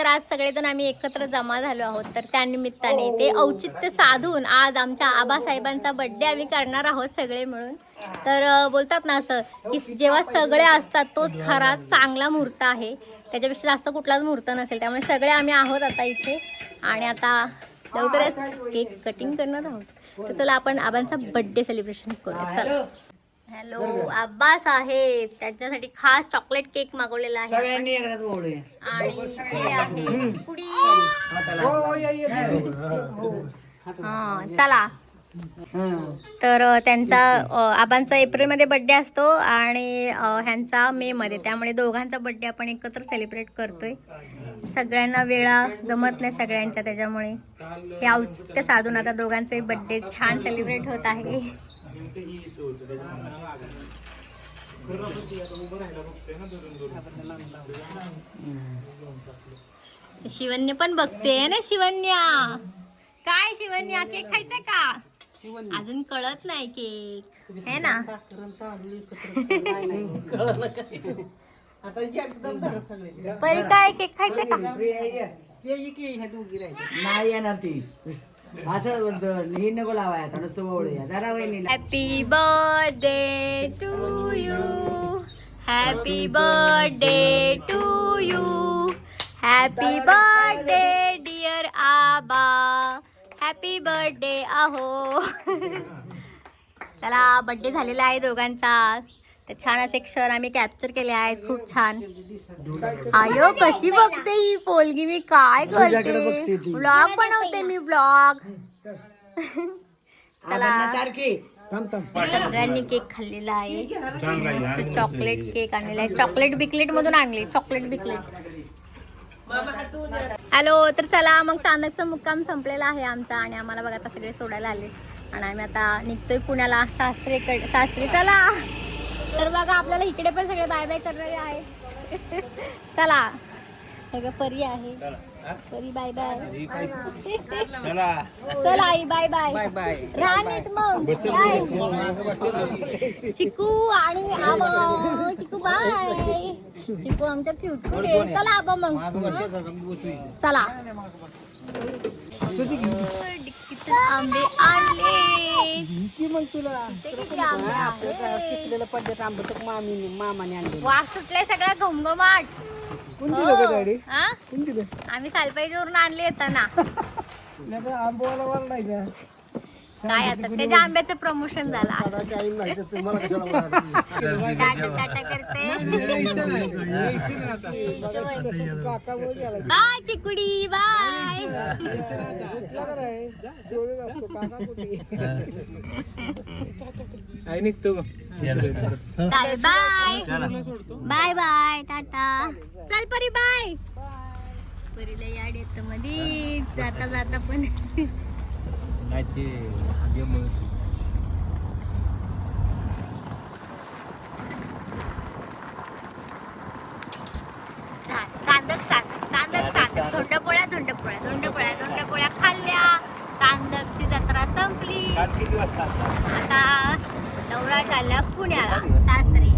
तर आज सगळेजण आम्ही एकत्र जमा झालो आहोत, तर त्यानिमित्ताने ते औचित्य साधून आज आमच्या आबासाहेबांचा बर्थडे आम्ही करणार आहोत सगळे मिळून. तर बोलतात ना असं की जेव्हा सगळे असतात तोच खरा चांगला मुहूर्त आहे, त्याच्यापेक्षा जास्त कुठलाच मुहूर्त नसेल. त्यामुळे सगळे आम्ही आहोत आता इथे आणि आता लवकरच केक कटिंग करणार आहोत. तर चला आपण आबांचा बर्थडे सेलिब्रेशन करूया. चला. हॅलो, अब्बास आहे, त्यांच्यासाठी खास चॉकलेट केक मागवलेला आहे सगळ्यांनी एकदाच बोलूया. आणि इथे आहे चिकुडी. हा चला. तर त्यांचा आबांचा एप्रिलमध्ये बर्थडे असतो आणि ह्यांचा मे मध्ये, त्यामुळे दोघांचा बर्थडे आपण एकत्र सेलिब्रेट करतोय. सगळ्यांना वेळा जमत नाही सगळ्यांच्या, त्याच्यामुळे हे औचित्य साधून आता दोघांचे बर्थडे छान सेलिब्रेट होत आहे. शिवन्य पण बघते ना. शिवन्या काय, शिवन्या केक खायचा का? अजून कळत नाही केक है ना. परी काय केक खायचा का? नाही येणार ती असं ही नको लावाय आता नुसतं बोलूया जरा वहिनीला. Happy birthday to you, happy birthday to you, happy birthday dear Aba, happy birthday अहो. चला, बर्थडे झालेला आहे दोघांचा. तर छान असे क्षण आम्ही कॅप्चर केले आहेत, खूप छान. आयो कशी बघते ही पोलगी, मी काय करते, ब्लॉग बनवते मी, ब्लॉग. चला, सगळ्यांनी केक खाल्लेला आहे. मस्त चॉकलेट केक आणलेला आहे, चॉकलेट बिकलेट मधून आणले, चॉकलेट बिकलेट. हॅलो, तर चला मग चांदकचा मुक्काम संपलेला आहे आमचा आणि आम्हाला बघा आता सगळे सोडायला आले आणि आम्ही आता निघतोय पुण्याला सासरी. चला, तर बघा आपल्याला इकडे पण सगळे बाय बाय करणारे आहे. चला, हे ग परी आहे, परी बाय बाय. चला आई बाय बाय, राहा नीट मग. चिकू आणि आबा, चिकू बाय. चिकू आमच्या क्यूट क्यूट आहे. चला आबा मग, चला. आंबे आणले वास सुटले सगळा घमघमाट. आम्ही सालपाईजवरून आणले येताना. काय आता त्याच्या आंब्याचं प्रमोशन झालं. टाटा करते. बाय चिकुडी, बाय. चाल बाय बाय बाय, टाटा. चल परी बाय. परीला याड येत मध्ये जाता जाता पण. धोंडपोळ्या खाल्ल्या. चांदकची जत्रा संपली. आता दौरा चालला पुण्याला सासरी.